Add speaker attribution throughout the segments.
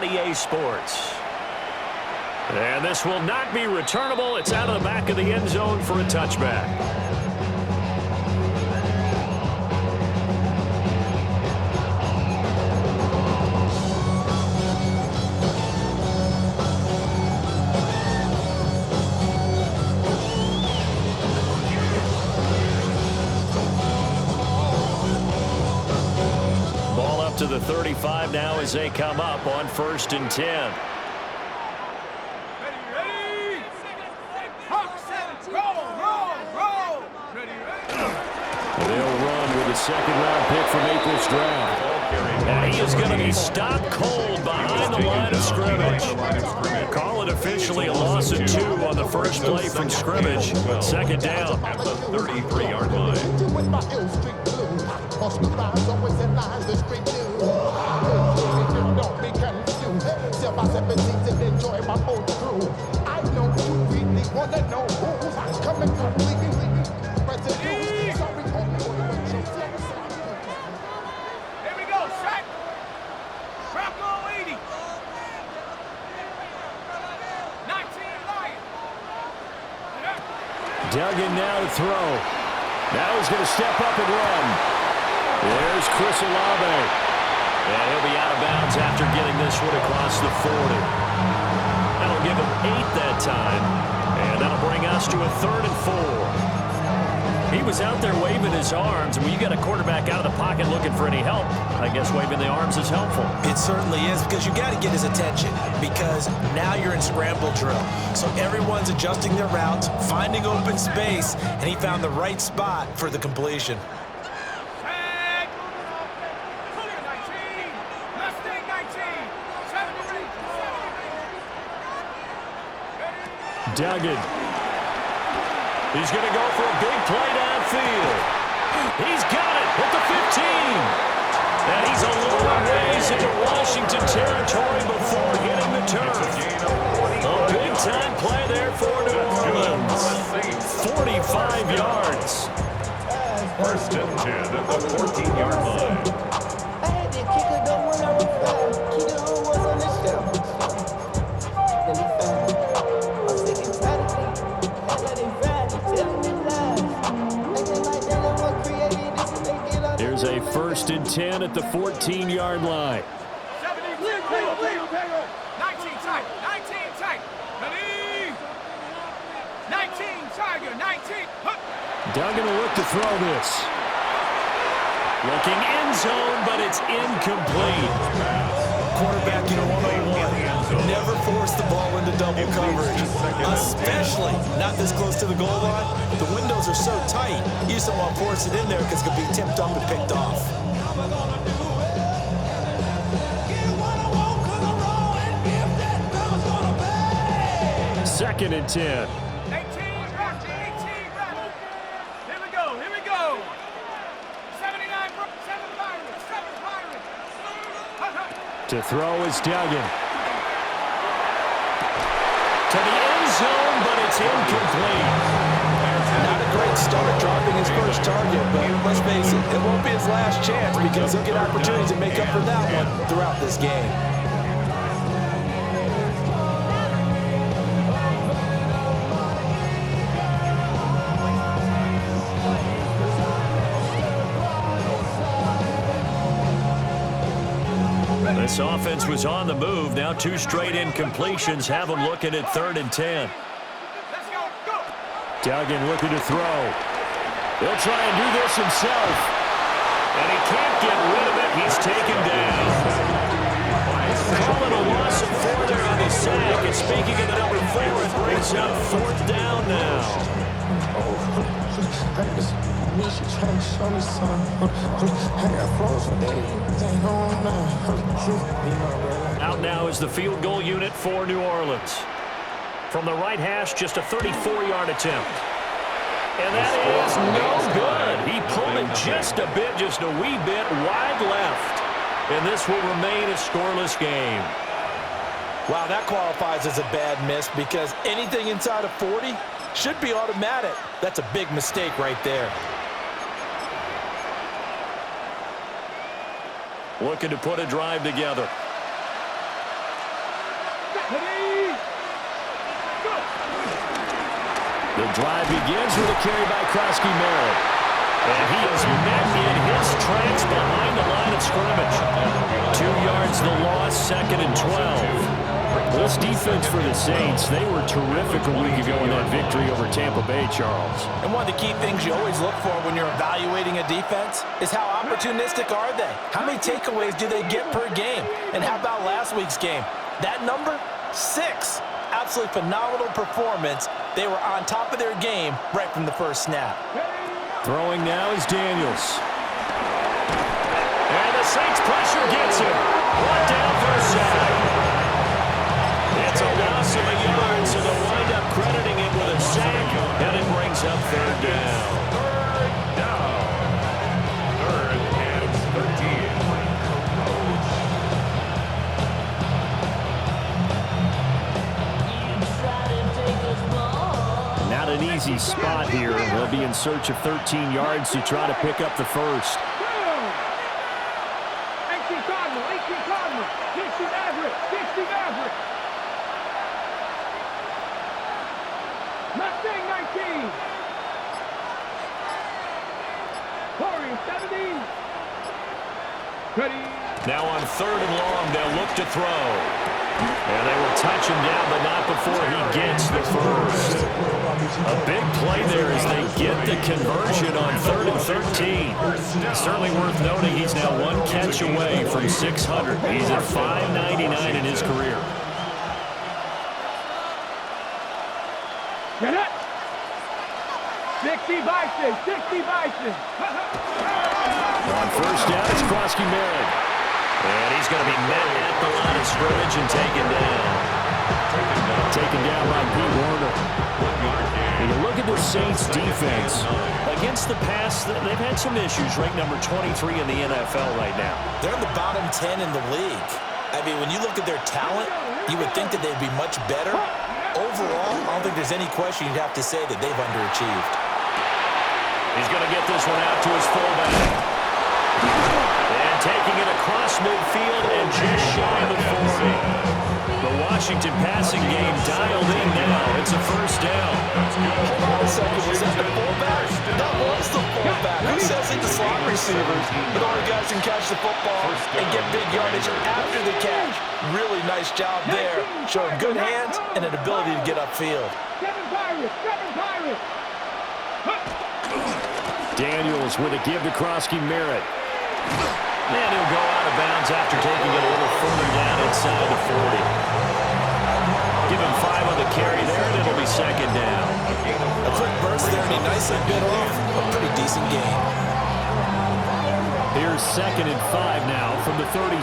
Speaker 1: EA Sports. And this will not be returnable. It's out of the back of the end zone for a touchback. To the 35 now as they come up on 1st and 10.
Speaker 2: Ready. Hawk 7, roll. Ready.
Speaker 1: They'll run with a second-round pick from April's draft. And he is going to be stopped cold behind the line of scrimmage. Call it officially a loss of 2 on the first play from scrimmage. Second down at the 33-yard line. Duggan now to throw. Now he's going to step up and run. There's Chris Olave. And he'll be out of bounds after getting this one across the 40. That'll give him 8 that time. And that'll bring us to a 3rd and 4. He was out there waving his arms. And when you got a quarterback out of the pocket looking for any help, I guess waving the arms is helpful.
Speaker 3: It certainly is, because you got to get his attention, because now you're in scramble drill. So everyone's adjusting their routes, finding open space, and he found the right spot for the completion.
Speaker 1: Duggan. He's going to go for a big play downfield. He's got it at the 15. And he's a long ways into Washington territory before hitting the turf. A big-time play there for New Orleans. 45 yards. 1st and 10 at the 14-yard line. Here's a 1st and 10 at the 14-yard line.
Speaker 2: 19 tight. Ready. 19 Tiger. 19.
Speaker 1: Duggan will look to throw this. Looking end zone, but it's incomplete.
Speaker 3: Quarterback in 101. Never force the ball into double coverage, especially not this close to the goal line. The windows are so tight, you just don't want to force it in there because it could be tipped up and picked off.
Speaker 1: 2nd and 10.
Speaker 2: 18. Here we go. 79. 7 Pirates.
Speaker 1: To throw is Duggan. To the end zone, but it's incomplete.
Speaker 3: Not a great start dropping his first target, but let's face it, it won't be his last chance because he'll get opportunities to make up for that one throughout this game.
Speaker 1: This offense was on the move. Now 2 straight incompletions have them looking at 3rd and 10.
Speaker 2: Let's go.
Speaker 1: Duggan looking to throw. He'll try and do this himself. And he can't get rid of it. He's taken down. Calling a loss of 4 there on the sack. And speaking of the number 4, it brings up 4th down now. Out now is the field goal unit for New Orleans. From the right hash, just a 34-yard attempt. And that is no good. He pulled it just a wee bit wide left. And this will remain a scoreless game.
Speaker 3: Wow, that qualifies as a bad miss because anything inside of 40 should be automatic. That's a big mistake right there.
Speaker 1: Looking to put a drive together.
Speaker 2: Ready? Go.
Speaker 1: The drive begins with a carry by Krosky Merritt. And he is met in his tracks behind the line of scrimmage. 2 yards the loss, 2nd and 12. This defense for the Saints, they were terrific a week ago in that victory over Tampa Bay, Charles.
Speaker 3: And one of the key things you always look for when you're evaluating a defense is how opportunistic are they? How many takeaways do they get per game? And how about last week's game? That number? 6. Absolutely phenomenal performance. They were on top of their game right from the first snap.
Speaker 1: Throwing now is Daniels. And the Saints pressure gets him. Brought down for a sack. It's a loss of a yard, so they'll wind up crediting it with a sack, and it brings up 3rd down.
Speaker 2: 3rd and 13.
Speaker 1: Not an easy spot here. They'll be in search of 13 yards to try to pick up the first.
Speaker 2: 18 Cardinal, 60 Maverick, 60 Maverick. Mustang 19. Corey 17. Ready.
Speaker 1: Now on 3rd and long, they'll look to throw. And they will touch him down, but not before he gets the first. A big play there as they get the conversion on 3rd and 13. Certainly worth noting he's now 1 catch away from 600. He's at 599 in his career.
Speaker 2: Get it. 60 Bison, 60 Bison.
Speaker 1: On 1st down, it's Krosky Merritt. And he's going to be met at the line of scrimmage and taken down. Taken down by Pete Werner. When you look at the Saints defense, against the pass, they've had some issues. Ranked number 23 in the NFL right now.
Speaker 3: They're in the bottom 10 in the league. I mean, when you look at their talent, you would think that they'd be much better. Overall, I don't think there's any question you'd have to say that they've underachieved.
Speaker 1: He's going to get this one out to his fullback. And taking it across midfield and just shy of the 40. The Washington passing game dialed in now. It's a 1st down.
Speaker 3: Hold on a second. Was that the fullback? That was the fullback. Who says it to slot receivers? But only guys can catch the football and get big yardage after the catch. Really nice job there. Showing good hands and an ability to get upfield.
Speaker 2: 7 Pirates, 7 Pirates.
Speaker 1: Daniels with a give to Krosky Merritt. And he'll go out of bounds after taking it a little further down inside the 40. Give him 5 on the carry there, and it'll be 2nd down.
Speaker 3: A quick burst there, and he nicely bit off a pretty decent game.
Speaker 1: Here's 2nd and 5 now from the 37.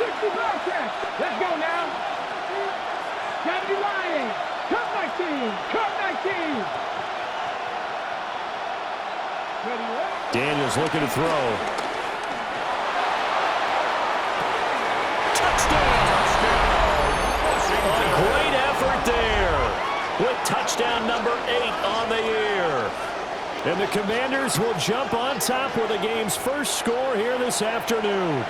Speaker 2: 60 Bobcats. Let's go now. 70 Lions. Cup 19. Cup 19.
Speaker 1: Daniels looking to throw. Touchdown! A great effort there with touchdown number 8 on the year. And the Commanders will jump on top with the game's first score here this afternoon.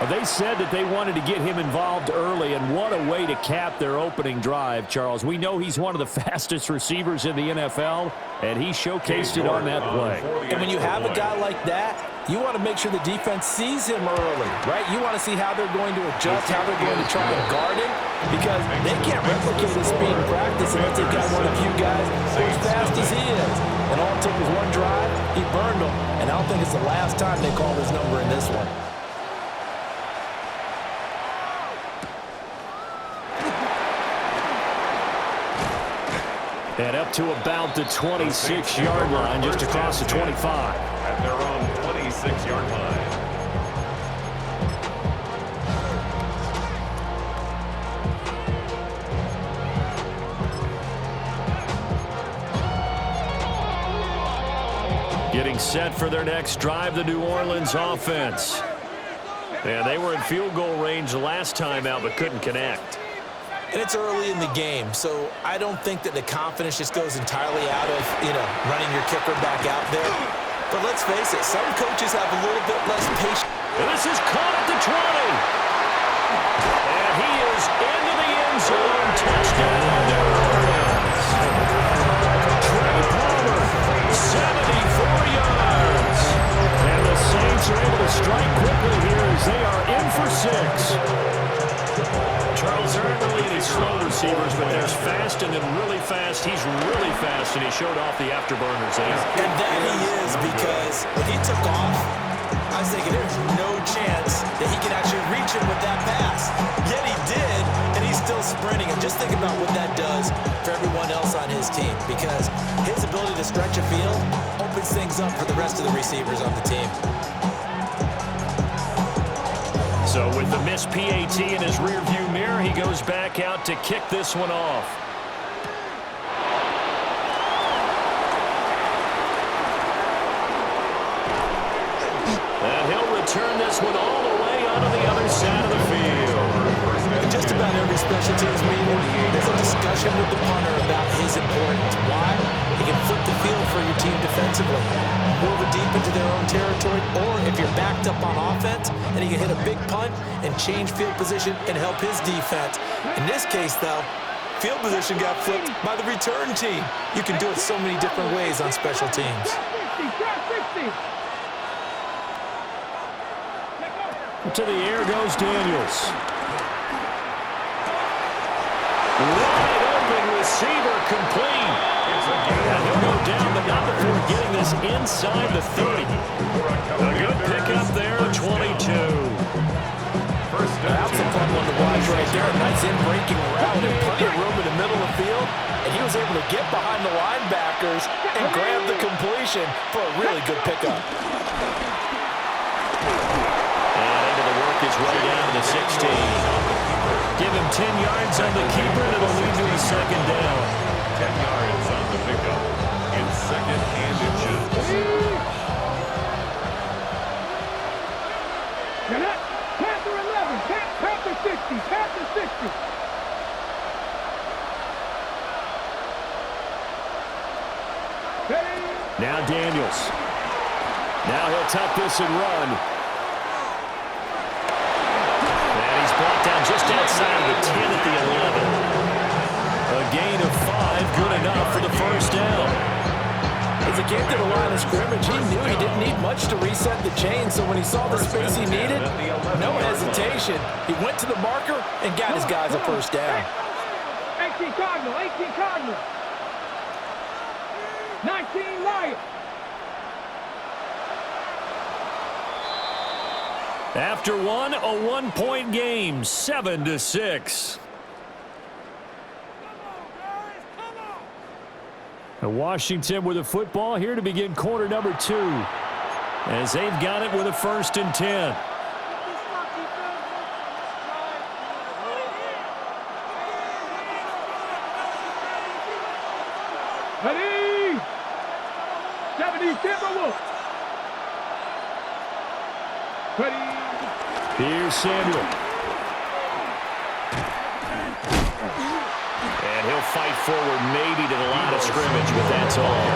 Speaker 1: They said that they wanted to get him involved early, and what a way to cap their opening drive, Charles. We know he's one of the fastest receivers in the NFL, and he showcased it on that play.
Speaker 3: And when you have a guy like that, you want to make sure the defense sees him early, right? You want to see how they're going to adjust, how they're going to try and guard him, because they can't replicate his speed in practice unless they've got one of the few guys who as fast as he is. And all it took was one drive, he burned them, and I don't think it's the last time they called his number in this one.
Speaker 1: And up to about the 26-yard line, just across the 25.
Speaker 2: At their own 26-yard line.
Speaker 1: Getting set for their next drive, the New Orleans offense. And they were in field goal range last time out, but couldn't connect.
Speaker 3: And it's early in the game, so I don't think that the confidence just goes entirely out of, running your kicker back out there. But let's face it, some coaches have a little bit less patience.
Speaker 1: And this is caught at the 20. And he is into the end zone. Touchdown, New Orleans. Trey Palmer, 74 yards. And the Saints are able to strike quickly here as they are in for 6. Charles, there aren't really any slow receivers, but there's fast and then really fast. He's really fast, and he showed off the afterburners there.
Speaker 3: And that he is, because when he took off, I was thinking there's no chance that he could actually reach him with that pass. Yet he did, and he's still sprinting. And just think about what that does for everyone else on his team, because his ability to stretch a field opens things up for the rest of the receivers on the team.
Speaker 1: So with the missed PAT in his rearview mirror, he goes back out to kick this one off. And he'll return this one all the way onto the other side of the field.
Speaker 3: In just about every special teams meeting, there's a discussion with the punter about his importance. Why? He can flip the field for your team defensively, move it deep into their own territory, or if you're backed up on offense, and he can hit a big punt and change field position and help his defense. In this case, though, field position got flipped by the return team. You can do it so many different ways on special teams.
Speaker 1: To the air goes Daniels. Wide open receiver complete. And he'll go down, but not before getting this inside the 30. A good pickup there, 22.
Speaker 3: That's a fun one to watch right there. A nice in-breaking route and plenty of room in the middle of the field. And he was able to get behind the linebackers and grab the completion for a really good pickup.
Speaker 1: His way down to the 16. Give him 10 yards on the keeper, and it'll lead to a second down.
Speaker 4: 10 yards on the pickup in second and inches.
Speaker 2: Panther 11, Panther 60, Panther 60.
Speaker 1: Now Daniels. Now he'll tuck this and run. Brought down just outside of the 10 at the 11. A gain of 5, good enough for the first down.
Speaker 3: As he came to the line of scrimmage, he knew he didn't need much to reset the chain, so when he saw the space he needed, no hesitation. He went to the marker and got his guys a first down.
Speaker 2: 18 Cardinal, 18 Cardinal. 19 Lion.
Speaker 1: After one, a one-point game, 7-6. Washington with the football here to begin quarter number 2. As they've got it with a 1st and 10.
Speaker 2: Ready? 70 Timberwolves. Ready?
Speaker 1: Here's Samuel. And he'll fight forward maybe to the line of scrimmage, but that's all.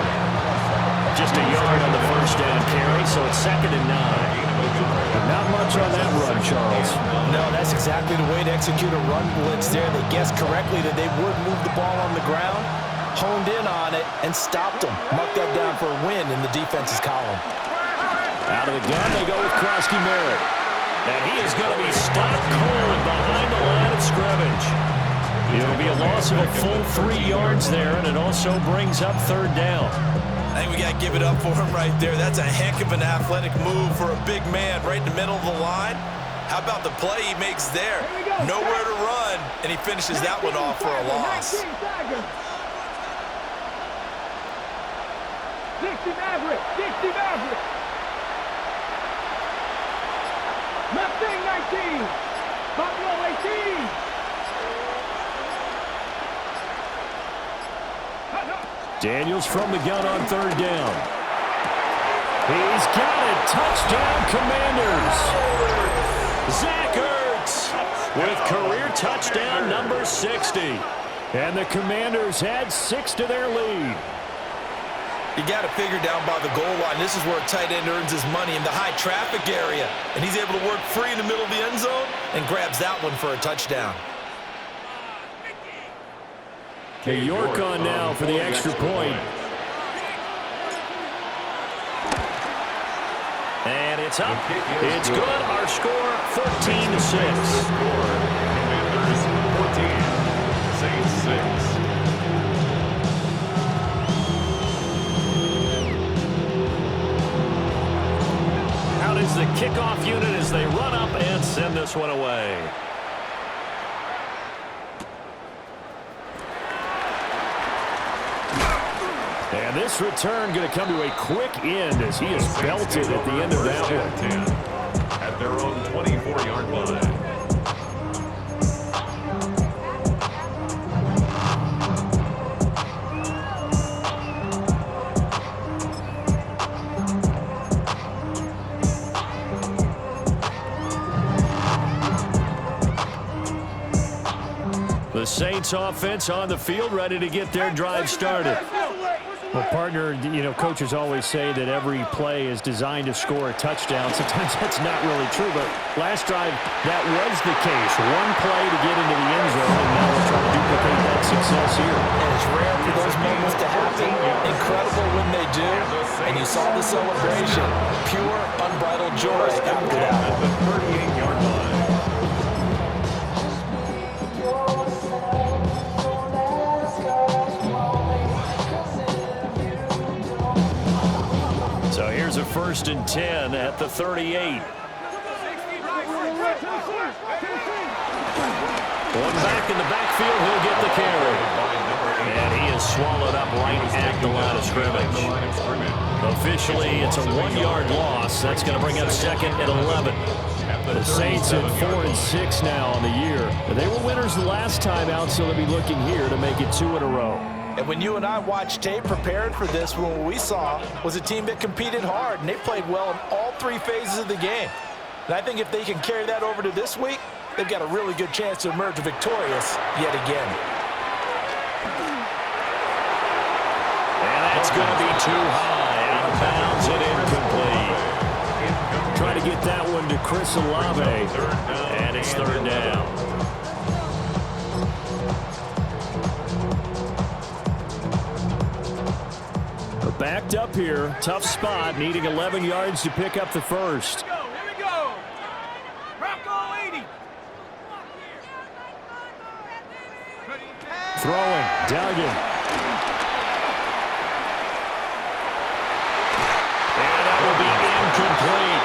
Speaker 1: Just a yard on the first down carry, so it's 2nd and 9. Not much on that run, Charles.
Speaker 3: No, that's exactly the way to execute a run blitz there. They guessed correctly that they would move the ball on the ground, honed in on it, and stopped them. Marked that down for a win in the defense's column.
Speaker 1: Out of the gun, they go with Krosky Merritt. And he is going to be stopped cold behind the line of scrimmage. It'll be a loss of a full 3 yards there, and it also brings up 3rd down.
Speaker 3: I think we got to give it up for him right there. That's a heck of an athletic move for a big man right in the middle of the line. How about the play he makes there? Nowhere to run, and he finishes that one off for a loss.
Speaker 2: 60 Maverick, 60 Maverick. Mustang 19, Buffalo 18.
Speaker 1: Daniels from the gun on 3rd down. He's got it. Touchdown, Commanders. Zach Ertz with career touchdown number 60. And the Commanders add 6 to their lead.
Speaker 3: You got to figure down by the goal line. This is where a tight end earns his money, in the high traffic area. And he's able to work free in the middle of the end zone and grabs that one for a touchdown.
Speaker 1: New York on now for the extra point. And it's up. It's good. Our score, 14-6.
Speaker 4: Commanders 14, Saints 6.
Speaker 1: Out is the kickoff unit as they run up and send this one away. And this return going to come to a quick end as he is belted at the end of that one.
Speaker 4: At their own 24-yard line.
Speaker 1: The Saints offense on the field, ready to get their drive started. Well, partner, coaches always say that every play is designed to score a touchdown. Sometimes that's not really true, but last drive, that was the case. One play to get into the end zone, and now we're trying to duplicate that success here.
Speaker 3: And it's rare for those moments to happen. Incredible when they do. And you saw the celebration. Pure, unbridled joy after that one.
Speaker 4: At the 38-yard line.
Speaker 1: So here's a 1st and 10 at the 38. One back in the backfield, he'll get the carry. And he is swallowed up right at the line of scrimmage. Officially, it's a 1-yard loss. That's going to bring up 2nd and 11. The Saints at 4-6 now on the year. They were winners the last time out, so they'll be looking here to make it 2 in a row.
Speaker 3: And when you and I watched tape prepared for this, what we saw was a team that competed hard, and they played well in all 3 phases of the game. And I think if they can carry that over to this week, they've got a really good chance to emerge victorious yet again.
Speaker 1: And that's going to be too high, out of bounds and incomplete. Trying to get that one to Chris Olave, and it's 3rd down. Backed up here, tough spot, needing 11 yards to pick up the first.
Speaker 2: Here we go. Rocco 80.
Speaker 1: Throwing, Duggan. And that will be incomplete.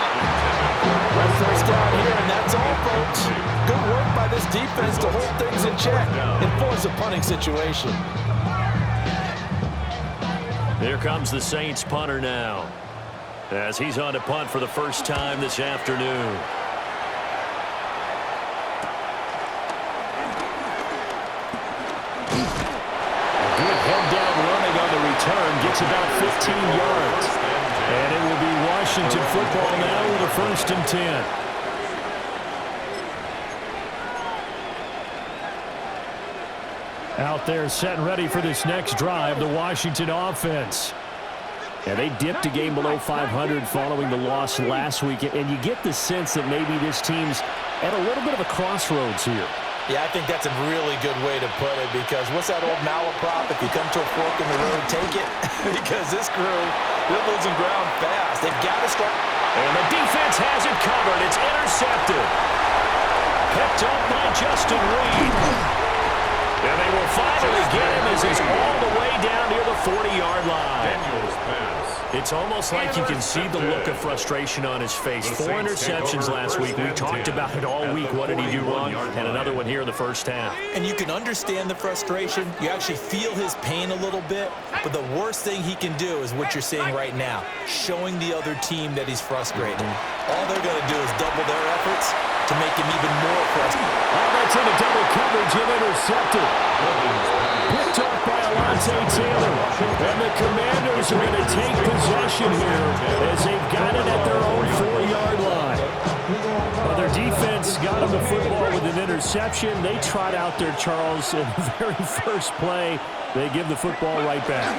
Speaker 3: One first down here, and that's all, folks. Good work by this defense to hold things in check and force a punting situation.
Speaker 1: Here comes the Saints punter now, as he's on to punt for the first time this afternoon. A good head-down running on the return, gets about 15 yards. And it will be Washington football now with a 1st and 10. Out there set and ready for this next drive, the Washington offense. And they dipped a game below 500 following the loss last week. And you get the sense that maybe this team's at a little bit of a crossroads here.
Speaker 3: Yeah, I think that's a really good way to put it, because what's that old malaprop? If you come to a fork in the road, take it. Because this crew, they're losing ground fast. They've got to start.
Speaker 1: And the defense has it covered. It's intercepted. Picked up by Justin Reed. And they will finally get him as he's all the way down near the 40-yard line.
Speaker 4: Daniels pass.
Speaker 1: It's almost like you can see the look of frustration on his face. 4 interceptions last week. We talked about it all week. What did he do wrong? And another one here in the first half.
Speaker 3: And you can understand the frustration. You actually feel his pain a little bit. But the worst thing he can do is what you're seeing right now, showing the other team that he's frustrated. All they're going to do is double their efforts to make him even more frustrated.
Speaker 1: Oh, that's into double coverage and intercepted. Picked off by Alontae Taylor. And the Commanders are going to take possession here as they've got it at their own 4-yard line. Well, their defense got him the football with an interception. They trot out there, Charles, in the very first play. They give the football right back.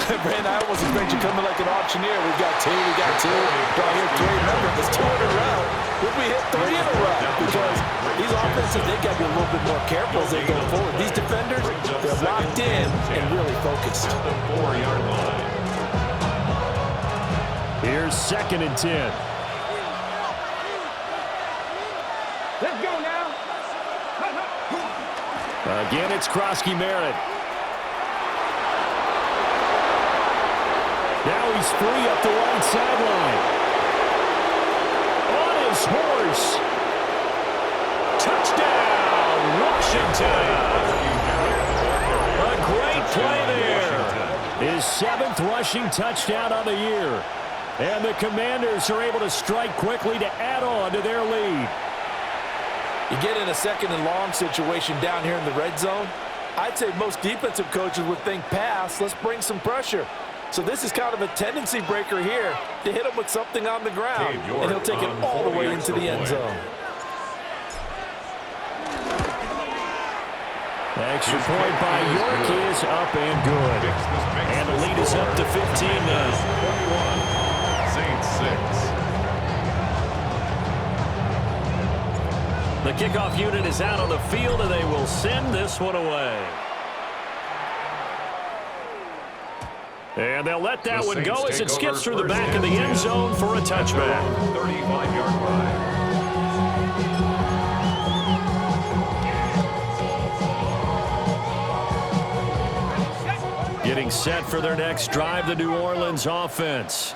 Speaker 3: Brandon, I almost expect you coming like an auctioneer. We got two. Do I hear three? Remember, it's 2 in a row. Would we hit 3 in a row? Because these offenses, they got to be a little bit more careful as they go forward. These defenders, they're locked in and really focused.
Speaker 4: At the 4-yard line.
Speaker 1: Here's 2nd and 10.
Speaker 2: Let's go now.
Speaker 1: Again, it's Krosky Merritt. Now he's free up the right sideline. On his horse. Touchdown, Washington. A great play there. His 7th rushing touchdown on the year. And the Commanders are able to strike quickly to add on to their lead.
Speaker 3: You get in a 2nd and long situation down here in the red zone, I'd say most defensive coaches would think pass, let's bring some pressure. So this is kind of a tendency breaker here to hit him with something on the ground, and he'll take it all the way into the end zone.
Speaker 1: Extra point by York is up and good. And the lead is up to 15 now.
Speaker 4: 21, Saints 6.
Speaker 1: The kickoff unit is out on the field, and they will send this one away. And they'll let that one go as it skips through the back of the end zone for a touchback.
Speaker 4: 35-yard line.
Speaker 1: Getting set for their next drive, the New Orleans offense.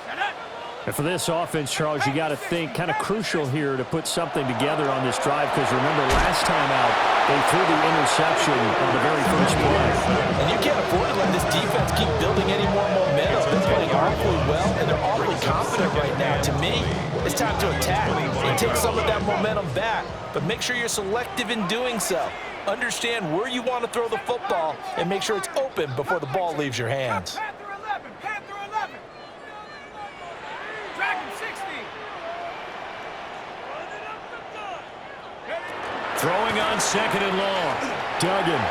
Speaker 1: And for this offense, Charles, you got to think kind of crucial here to put something together on this drive, because remember last time out they threw the interception on the very first play.
Speaker 3: And you can't afford to let this defense keep building any more momentum. They're playing awfully well, and they're awfully confident right now. To me, it's time to attack and take some of that momentum back, but make sure you're selective in doing so. Understand where you want to throw the football and make sure it's open before the ball leaves your hands.
Speaker 2: Panther 11. Panther 11. Dragon 60.
Speaker 1: Throwing on 2nd and long. Duggan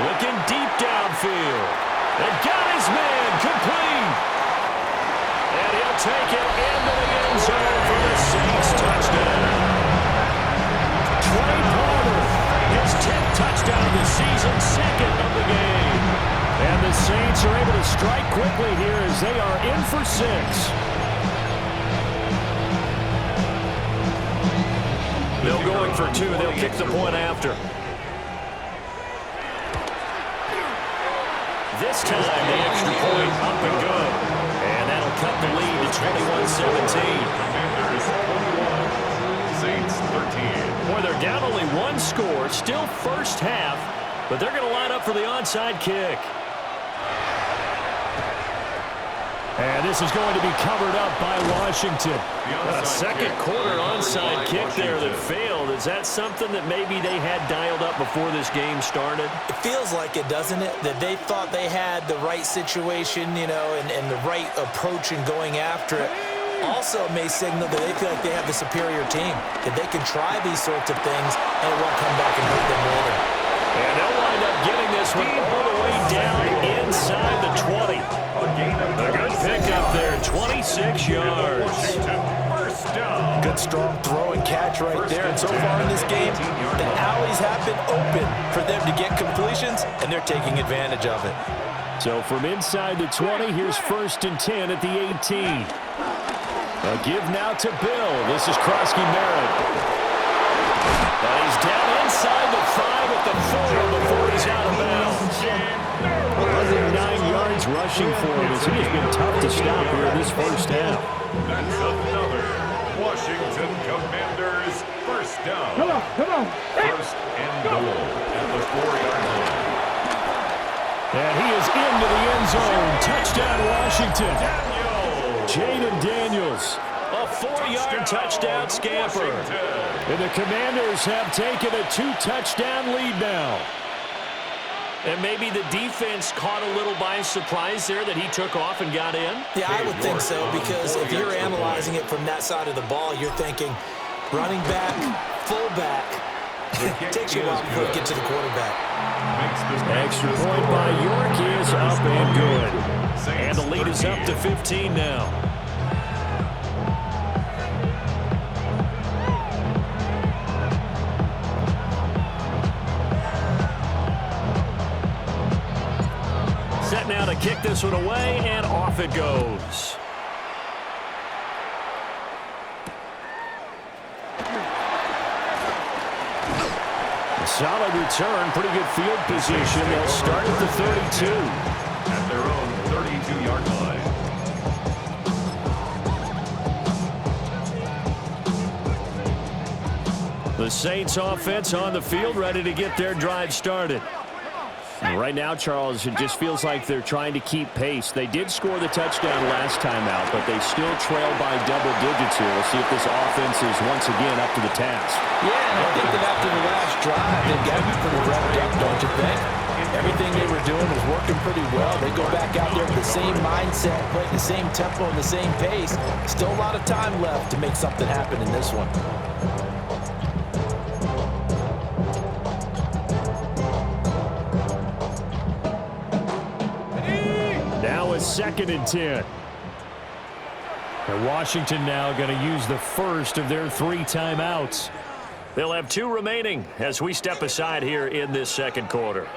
Speaker 1: looking deep downfield. And got his man complete. And he'll take it into the end zone for the Saints touchdown. Trey Palmer, his 10th touchdown of the season, 2nd of the game. And the Saints are able to strike quickly here as they are in for 6. They'll go in for 2. They'll kick the point after. This time, the extra point up and good. And that'll cut the lead to 21-17.
Speaker 4: Commanders 21, Saints 13.
Speaker 1: Boy, they're down only 1 score, still first half, but they're going to line up for the onside kick. And this is going to be covered up by Washington. A second quarter onside kick there that failed. Is that something that maybe they had dialed up before this game started?
Speaker 3: It feels like it, doesn't it? That they thought they had the right situation, you know, and the right approach in going after it. Also may signal that they feel like they have the superior team, that they can try these sorts of things and it won't come back and hurt them later.
Speaker 1: And they'll wind up getting this one all the way down inside the 20. A good pickup there, 26 yards.
Speaker 4: First down.
Speaker 3: Good strong throw and catch right there. And so far in this game, the alleys have been open for them to get completions, and they're taking advantage of it.
Speaker 1: So from inside the 20, here's 1st and 10 at the 18. A give now to Bill. This is Krosky Merritt. And he's down inside the 5 at the 4 before he's out of bounds. 109 yards rushing for him as he has been tough to stop here in this first half.
Speaker 4: That's another Washington Commanders first down.
Speaker 2: Come on.
Speaker 4: First and goal at the 4-yard line.
Speaker 1: And he is into the end zone. Touchdown, Washington. Jaden Daniels, a 4-yard touchdown scamper. And the Commanders have taken a 2-touchdown lead now. And maybe the defense caught a little by surprise there that he took off and got in?
Speaker 3: Yeah, I would think so, because if you're analyzing it from that side of the ball, you're thinking running back, fullback. It takes you a while before you get to the quarterback.
Speaker 1: Extra point by York is up and good. And the lead is up to 15 now. Set now to kick this one away, and off it goes. A solid return, pretty good field position. They'll start at the 32.
Speaker 4: At their own 32-yard line.
Speaker 1: The Saints offense on the field, ready to get their drive started. And right now, Charles, it just feels like they're trying to keep pace. They did score the touchdown last time out, but they still trail by double digits here. We'll see if this offense is once again up to the task.
Speaker 3: Yeah, and I think that after the last drive, they've got to be pretty revved up, don't you think? Everything they were doing was working pretty well. They go back out there with the same mindset, play the same tempo and the same pace. Still a lot of time left to make something happen in this one.
Speaker 1: Now it's 2nd and 10. And Washington now going to use the first of their 3 timeouts. They'll have 2 remaining as we step aside here in this second quarter.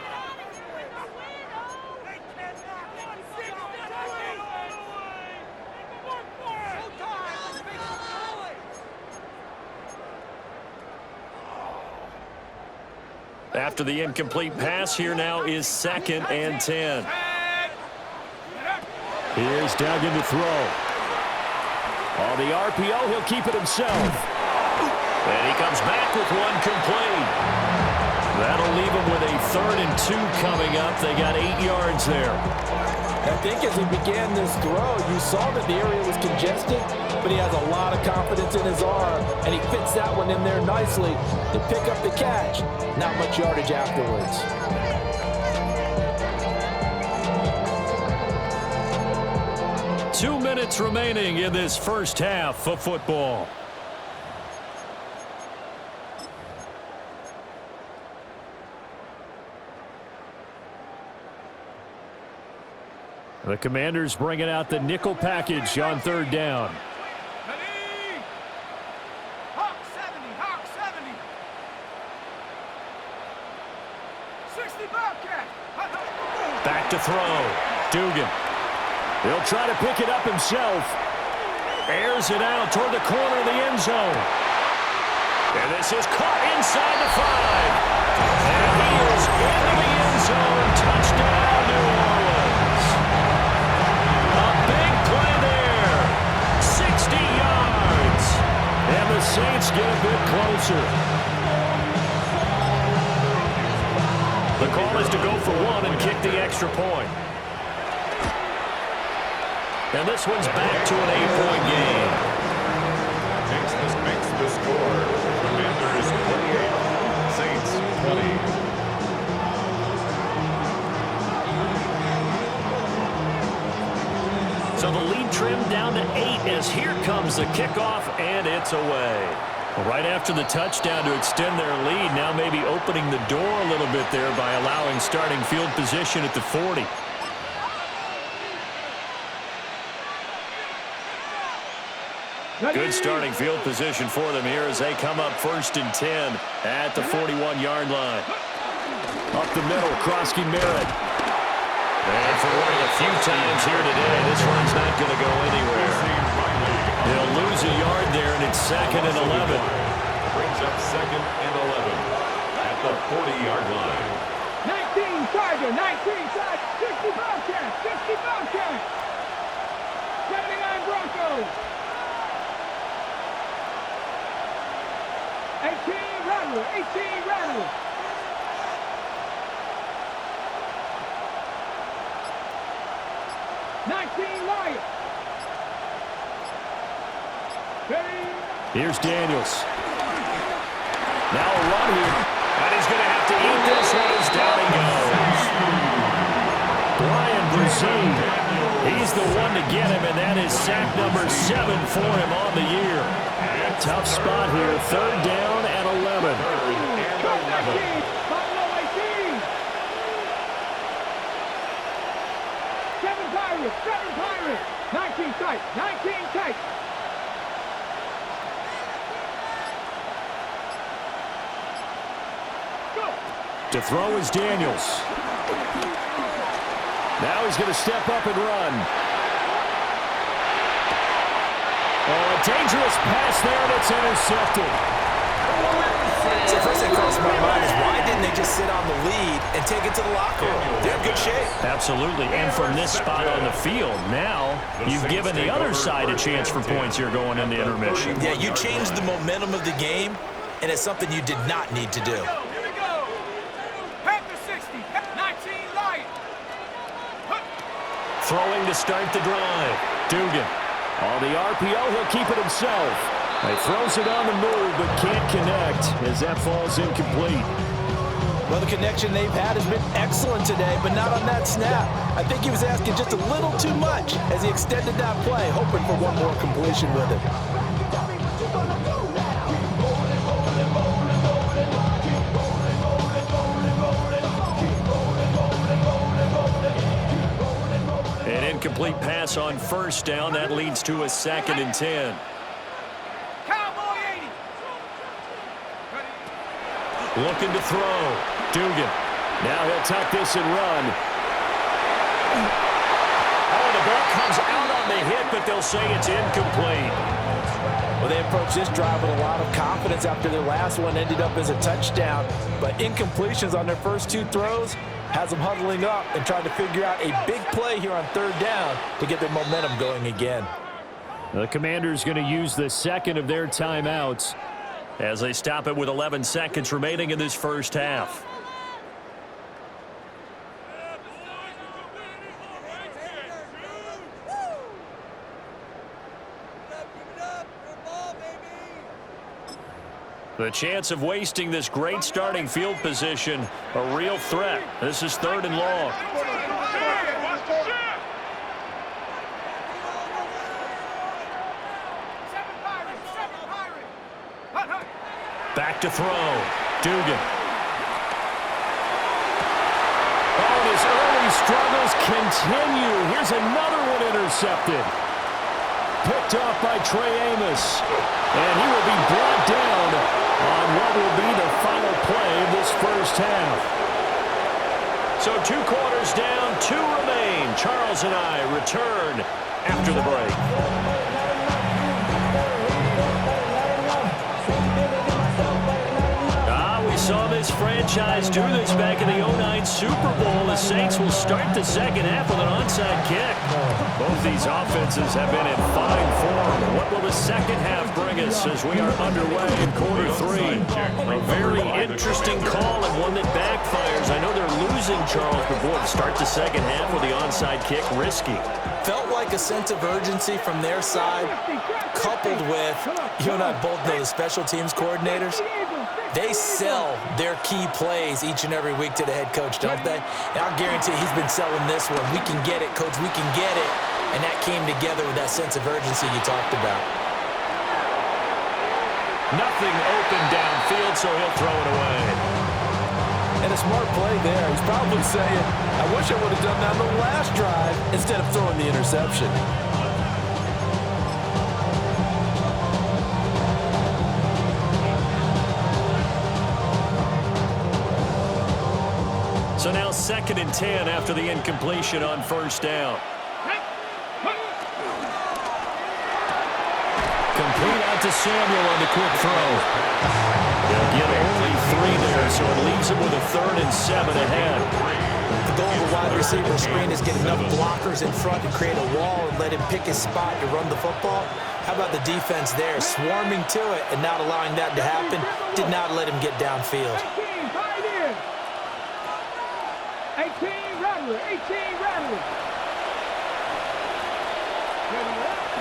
Speaker 1: After the incomplete pass, here now is 2nd and 10. Here's Duggan to throw. On the RPO, he'll keep it himself. And he comes back with one complete. That'll leave him with a 3rd and 2 coming up. They got 8 yards there.
Speaker 3: I think as he began this throw, you saw that the area was congested, but he has a lot of confidence in his arm, and he fits that one in there nicely to pick up the catch. Not much yardage afterwards.
Speaker 1: 2 minutes remaining in this first half of football. The Commanders bringing out the nickel package on 3rd down.
Speaker 2: Hawk 70, Hawk 70. 60 Bobcat.
Speaker 1: Back to throw. Dugan. He'll try to pick it up himself. Airs it out toward the corner of the end zone. And this is caught inside the 5. And he is into the end zone. Touchdown, New Orleans. A big play there. 60 yards. And the Saints get a bit closer. The call is to go for 1 and kick the extra point. And this one's back to an 8-point game.
Speaker 4: Makes the score. Commanders 28, Saints 20.
Speaker 1: So the lead trimmed down to 8 as here comes the kickoff, and it's away. Right after the touchdown to extend their lead, now maybe opening the door a little bit there by allowing starting field position at the 40. Good starting field position for them here as they come up 1st and 10 at the 41-yard line. Up the middle, Krosky Merritt. And for running a few times here today, this one's not going to go anywhere. They'll lose a yard there, and it's 2nd and 11.
Speaker 4: Brings up 2nd and 11 at the 40-yard line.
Speaker 2: 19 Tiger, 19 Tiger, 60 Bobcat, 60 Bobcat. 79 Broncos. 18 Rattler, 18 Rattler. Lions.
Speaker 1: Here's Daniels. Now a run here. And he's going to have to eat this one as down he goes. Brian Brzee. He's the one to get him, and that is sack number 7 for him on the year. Tough spot here. 3rd down and 11.
Speaker 2: Seven Pirates. tight. 19 tight. Go.
Speaker 1: To throw is Daniels. Now he's going to step up and run. Oh, a dangerous pass there, and it's intercepted.
Speaker 3: So first thing crossed my mind is why didn't they just sit on the lead and take it to the locker room? They're in good shape.
Speaker 1: Absolutely, and from this spot on the field, now you've given the other side a chance for points here going into intermission.
Speaker 3: Yeah, you changed the momentum of the game, and it's something you did not need to do.
Speaker 2: Here we go. Panther 60. 19 Lions.
Speaker 1: Throwing to start the drive. Dugan. On the RPO, he'll keep it himself. He throws it on the move, but can't connect as that falls incomplete.
Speaker 3: Well, the connection they've had has been excellent today, but not on that snap. I think he was asking just a little too much as he extended that play, hoping for one more completion with it.
Speaker 1: An incomplete pass on first down. That leads to a 2nd and 10.
Speaker 2: Cowboy 80.
Speaker 1: Looking to throw. Dugan. Now he'll tuck this and run. Oh, the ball comes out on the hit, but they'll say it's incomplete.
Speaker 3: Well, they approached this drive with a lot of confidence after their last one ended up as a touchdown. But incompletions on their first 2 throws has them huddling up and trying to figure out a big play here on 3rd down to get their momentum going again.
Speaker 1: The Commanders going to use the 2nd of their timeouts as they stop it with 11 seconds remaining in this first half. The chance of wasting this great starting field position, a real threat. This is 3rd and long. Back to throw. Dugan. Oh, his early struggles continue. Here's another one intercepted. Picked off by Trey Amos. And he will be brought down on what will be the final play of this first half. So 2 quarters down, 2 remain. Charles and I return after the break. Saw this franchise do this back in the 09 Super Bowl. The Saints will start the second half with an onside kick. Both these offenses have been in fine form. What will the second half bring us as we are underway in quarter 3? A very interesting call and one that backfires. I know they're losing, Charles, but boy, to start the second half with the onside kick, risky.
Speaker 3: Felt like a sense of urgency from their side, coupled with, you and I both know the special teams coordinators. They sell their key plays each and every week to the head coach, don't they? And I'll guarantee he's been selling this one. We can get it, coach, we can get it. And that came together with that sense of urgency you talked about.
Speaker 1: Nothing open downfield, so he'll throw it away.
Speaker 3: And a smart play there. He's probably saying, I wish I would have done that on the last drive instead of throwing the interception.
Speaker 1: So now 2nd and 10 after the incompletion on first down. Complete out to Samuel on the quick throw. They'll get only 3 there, so it leaves him with a 3rd and 7 ahead.
Speaker 3: The goal of a wide receiver screen is get enough blockers in front to create a wall and let him pick his spot to run the football. How about the defense there, swarming to it and not allowing that to happen? Did not let him get downfield.
Speaker 2: 18 Rattler. 18 Rattler.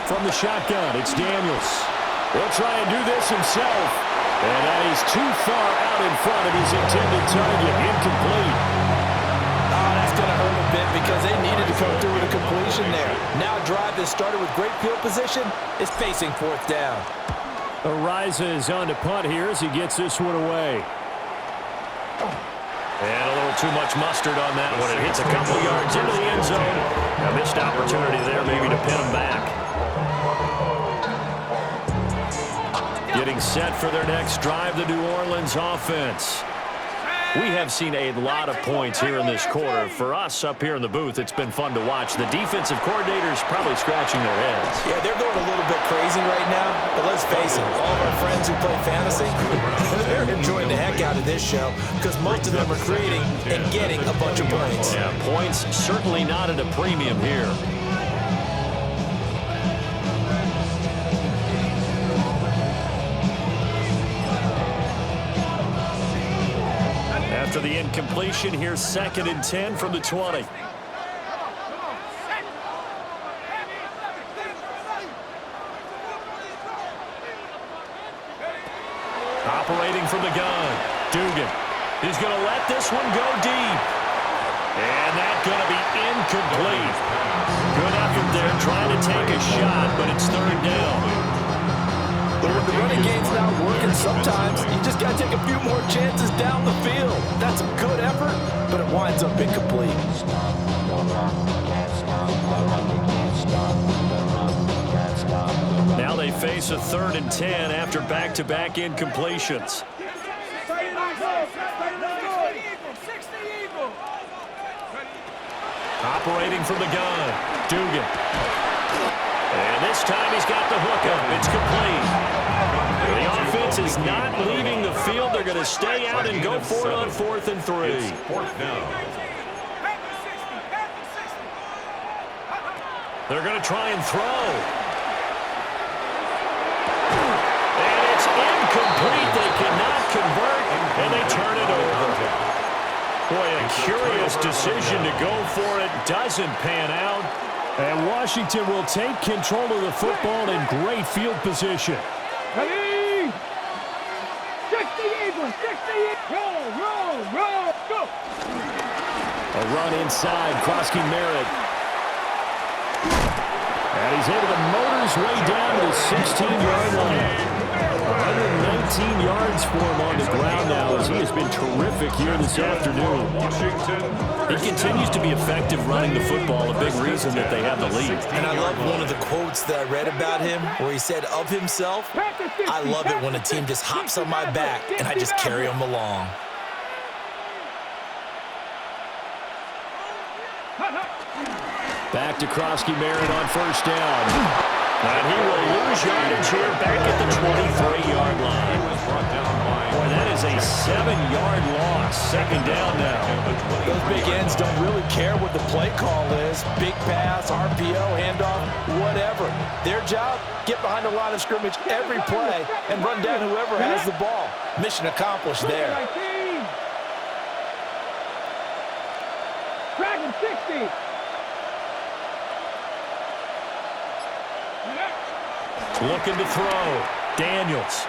Speaker 1: From the shotgun, it's Daniels. He'll try and do this himself. And that is too far out in front of his intended target. Incomplete.
Speaker 3: Oh, that's going to hurt a bit because they needed to come through with a completion there. Now a drive that started with great field position is facing 4th down.
Speaker 1: Ariza is on to punt here as he gets this one away. And a little too much mustard on that one. It hits a couple yards into the end zone. A missed opportunity there maybe to pin him back. Getting set for their next drive, the New Orleans offense. We have seen a lot of points here in this quarter. For us up here in the booth, it's been fun to watch. The defensive coordinators probably scratching their heads.
Speaker 3: Yeah, they're going a little bit crazy right now, but let's face it, all of our friends who play fantasy, they're enjoying the heck out of this show because most of them are creating and getting a bunch of points.
Speaker 1: Yeah, points certainly not at a premium here. After the incompletion, here's 2nd and 10 from the 20. Operating from the gun, Dugan. He's going to let this one go deep. And that's going to be incomplete. Good effort there trying to take a shot, but it's 3rd down.
Speaker 3: But when the running game's not working, sometimes you just got to take a few more chances down the field. That's a good effort, but it winds up incomplete.
Speaker 1: Now they face a 3rd and 10 after back-to-back incompletions. Operating from the gun, Dugan. And this time he's got the hookup. It's complete. The offense is not leaving the field. They're going to stay out and go for it on 4th and 3.
Speaker 4: It's 4th down.
Speaker 1: They're going to try and throw. And it's incomplete. They cannot convert, and they turn it over. Boy, a curious decision to go for it. Doesn't pan out. And Washington will take control of the football in great field position.
Speaker 2: Ready? 68, 68. Roll, go.
Speaker 1: A run inside, Krosky Merritt. And he's able to motor his way down to the 16-yard line. 119 yards for him on the ground now as he has been terrific here this afternoon. He continues to be effective running the football, a big reason that they have the lead.
Speaker 3: And I love one of the quotes that I read about him where he said of himself, I love it when a team just hops on my back and I just carry them along.
Speaker 1: Back to Krosky Merritt on 1st down. And he will lose yardage here back at the 23-yard line. Boy, that is a 7-yard loss. 2nd down now.
Speaker 3: Those big ends don't really care what the play call is. Big pass, RPO, handoff, whatever. Their job, get behind the line of scrimmage every play and run down whoever has the ball. Mission accomplished there.
Speaker 2: Dragon 60.
Speaker 1: Looking to throw. Daniels.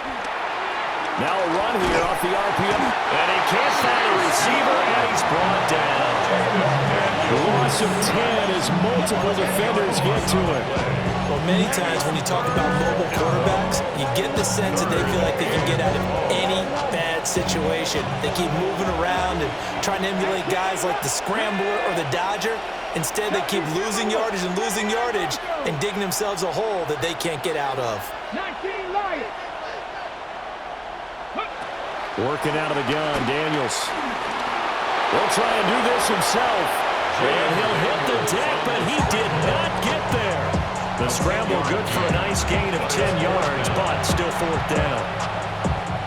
Speaker 1: Now a run here off the RPM. And he can't find a receiver, and he's brought down. Loss of 10 as multiple defenders get to it.
Speaker 3: Well, many times when you talk about mobile quarterbacks, you get the sense that they feel like they can get out of any bad situation. They keep moving around and trying to emulate guys like the Scrambler or the Dodger. Instead, they keep losing yardage and digging themselves a hole that they can't get out of.
Speaker 2: 19 Lions.
Speaker 1: Working out of the gun, Daniels. He'll try and do this himself. And he'll hit the deck, but he did not get there. The scramble good for a nice gain of 10 yards, but still 4th down.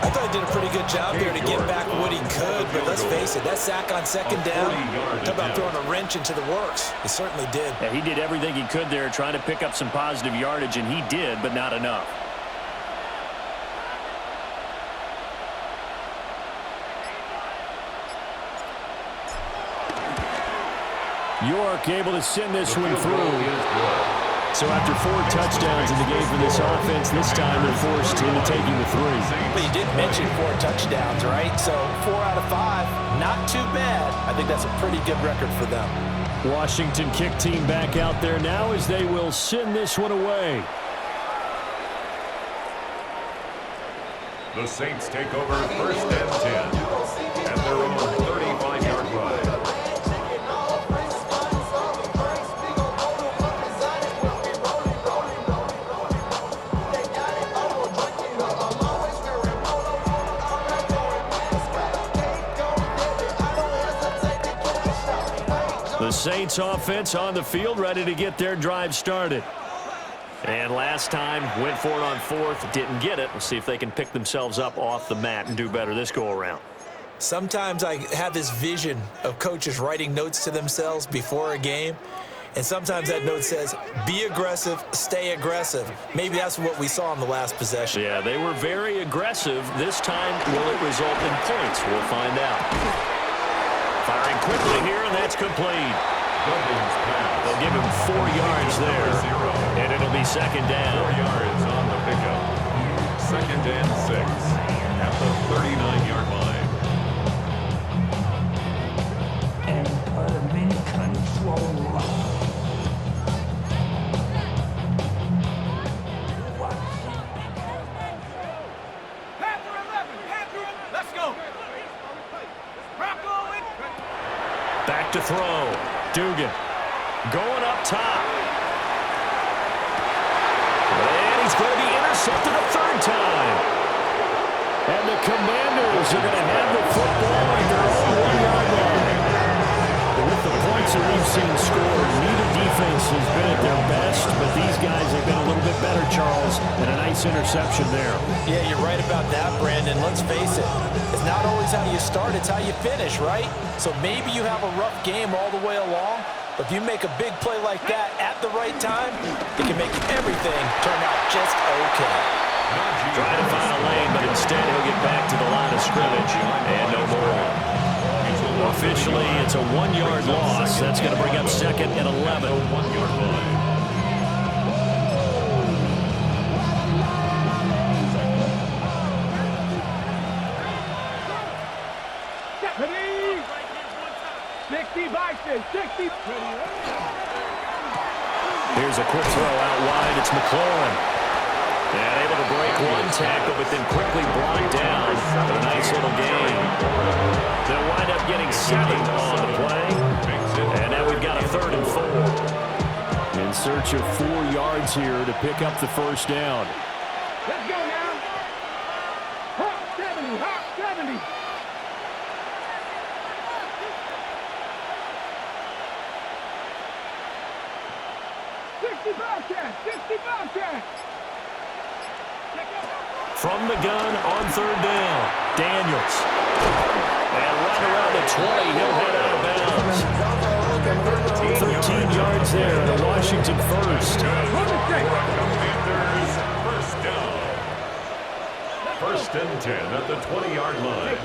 Speaker 3: I thought he did a pretty good job there to get back what he could, but let's face it, that sack on 2nd down, talk about throwing a wrench into the works. He certainly did.
Speaker 1: Yeah, he did everything he could there trying to pick up some positive yardage, and he did, but not enough. York able to send this one through. So after 4 touchdowns in the game for this offense, this time they're forced into taking the 3.
Speaker 3: But you did mention 4 touchdowns, right? So 4 out of 5, not too bad. I think that's a pretty good record for them.
Speaker 1: Washington kick team back out there now as they will send this one away.
Speaker 4: The Saints take over 1st and 10 at their own 35-yard line.
Speaker 1: The Saints offense on the field, ready to get their drive started. And last time, went for it on fourth, didn't get it. We'll see if they can pick themselves up off the mat and do better this go-around.
Speaker 3: Sometimes I have this vision of coaches writing notes to themselves before a game, and sometimes that note says, be aggressive, stay aggressive. Maybe that's what we saw in the last possession.
Speaker 1: Yeah, they were very aggressive. This time, will it result in points? We'll find out. Firing quickly here, and that's complete. They'll give him 4 yards there, and it'll be second down.
Speaker 4: 4 yards on the pickup. Second and 6 at the 39-yard line.
Speaker 2: Enemy control. Panther 11, Panther, let's go. Rocco it.
Speaker 1: Back to throw. Dugan going up top. And he's going to be intercepted a third time. And the Commanders are going to have the football at their own 1-yard line. With the points that we've seen scored, neither defense has been at their best, but these guys have been a little bit better, Charles, and a nice interception there.
Speaker 3: Yeah, you're right about that, Brandon. Let's face it. It's not always how you start, it's how you finish, right? So maybe you have a rough game all the way along, but if you make a big play like that at the right time, it can make everything turn out just okay.
Speaker 1: Trying to find a lane, but instead he'll get back to the line of scrimmage and no more. Officially, it's a 1-yard loss. That's going to bring up second and 11.
Speaker 4: 1-yard line.
Speaker 2: Deputy! 60 Bison, 60.
Speaker 1: Here's a quick throw out wide. It's McLaurin. And able to break one tackle, but then quickly brought down for a nice little gain. They'll wind up getting 7 on the play. And now we've got a 3rd and 4. In search of 4 yards here to pick up the first down.
Speaker 2: Let's go now. Hawk 70, Hawk 70.
Speaker 1: From the gun on 3rd down, Daniels. And right around the 20, he'll head out of bounds. 13 yards there, the Washington first.
Speaker 4: Commanders first down. 1st and 10 at the 20-yard line.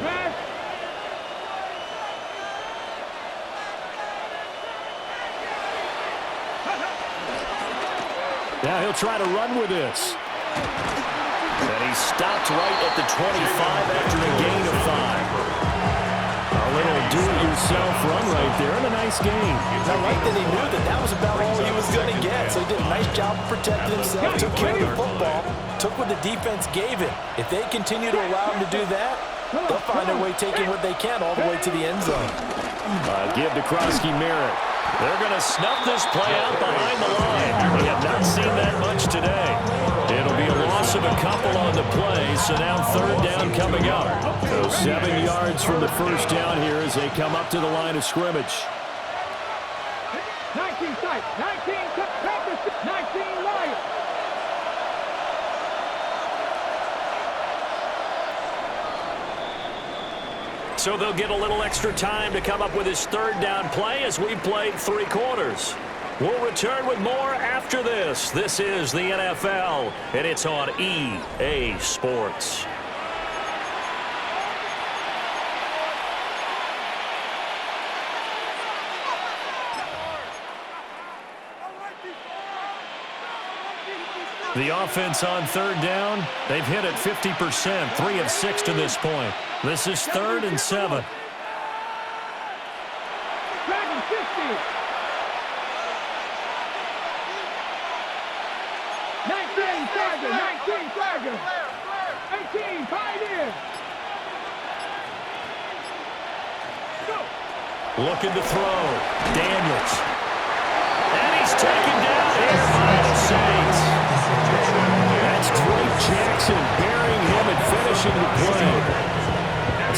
Speaker 1: Now he'll try to run with this. And he stopped right at the 25 after a gain of 5. A little do-it-yourself run right there and a nice gain.
Speaker 3: I like that he knew that was about all he was going to get. So he did a nice job of protecting himself, took care of the football, took what the defense gave him. If they continue to allow him to do that, they'll find their way taking what they can all the way to the end zone.
Speaker 1: Give to Krosky Merritt. They're going to snuff this play out behind the line. We have not seen that much today. It'll be a loss of a couple on the play, so now 3rd down coming up. So 7 yards from the first down here as they come up to the line of scrimmage.
Speaker 2: 19 sight, 19 Panthers, 19 Lions.
Speaker 1: So they'll get a little extra time to come up with his 3rd down play as we've played 3 quarters. We'll return with more after this. This is the NFL, and it's on EA Sports. The offense on 3rd down, they've hit it 50%, 3 of 6 to this point. This is 3rd and 7.
Speaker 2: Dragon 50. 19 Tiger, 19 Tiger. 18 Pioneer. Go.
Speaker 1: Looking to throw. Daniels. And he's taken down here by the Saints. That's Drake Jackson burying him and finishing the play.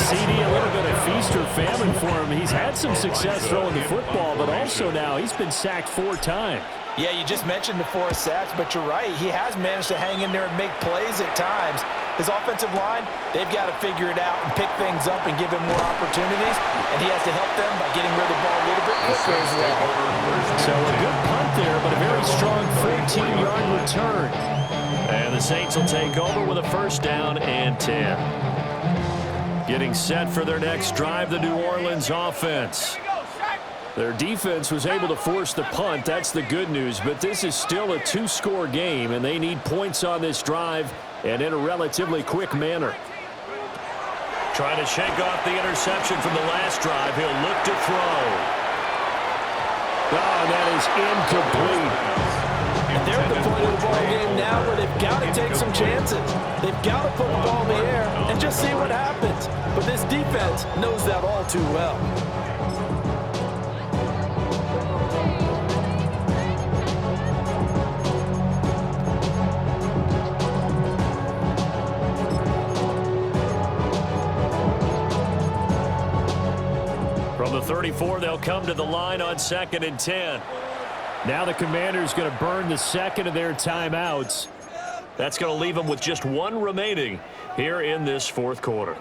Speaker 1: CD, a little bit of feast or famine for him. He's had some success throwing the football, but also now he's been sacked 4 times.
Speaker 3: Yeah, you just mentioned the 4 sacks, but you're right. He has managed to hang in there and make plays at times. His offensive line, they've got to figure it out and pick things up and give him more opportunities, and he has to help them by getting rid of the ball a little bit quicker as well.
Speaker 1: So a good punt there, but a very strong 14-yard return. And the Saints will take over with a first down and 10. Getting set for their next drive, the New Orleans offense. Their defense was able to force the punt. That's the good news, but this is still a 2-score game, and they need points on this drive and in a relatively quick manner. Trying to shake off the interception from the last drive. He'll look to throw. Oh, that is incomplete.
Speaker 3: And they're at the point of the ball game now where they've got to take some chances. They've got to put the ball in the air and just see what happens. But this defense knows that all too well.
Speaker 1: From the 34, they'll come to the line on 2nd and 10. Now the Commanders going to burn the second of their timeouts. That's going to leave them with just 1 remaining here in this 4th quarter.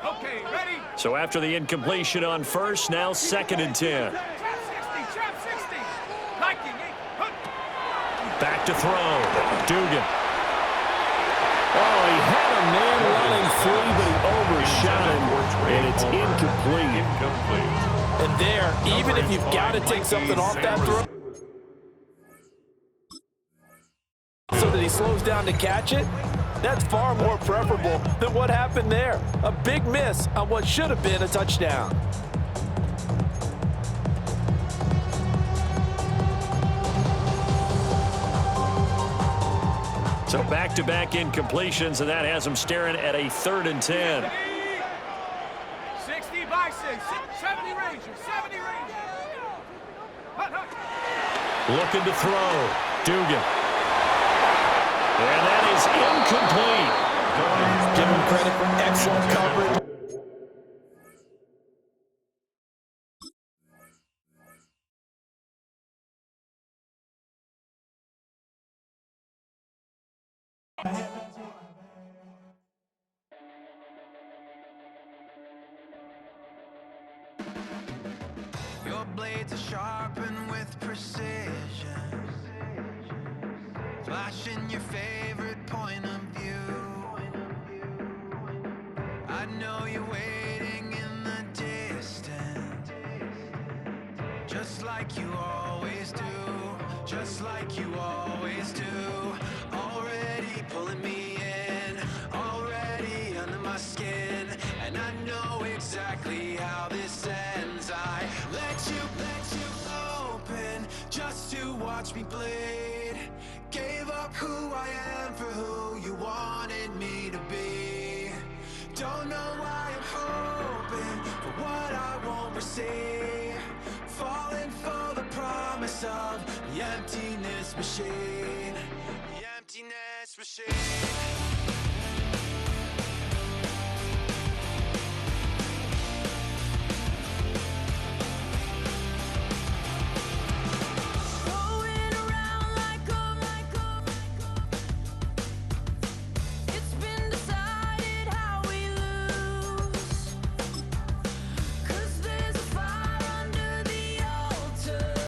Speaker 2: Okay, ready?
Speaker 1: So after the incompletion on first, now 2nd and 10. Back to throw. Dugan. Oh, he had a man running free, but he overshot him, and it's incomplete.
Speaker 3: And there, even if you've got to take something off that throw, so that he slows down to catch it, that's far more preferable than what happened there. A big miss on what should have been a touchdown.
Speaker 1: So back-to-back incompletions, and that has him staring at a 3rd and 10.
Speaker 2: 60 by 6, 70 Rangers, 70 Rangers.
Speaker 1: Looking to throw. Dugan. And that is incomplete.
Speaker 3: Give him credit for excellent coverage.
Speaker 5: Your blades are sharpened with precision, flashing your favorite point of view. I know you're waiting in the distance, just like you always do, just like you always do. Already pulling me in, already under my skin, and I know exactly how this ends. I let you open just to watch me bleed. Gave up who I am for who you wanted me to be. Don't know why I'm hoping for what I won't receive. Falling for the promise of the emptiness machine. The emptiness machine.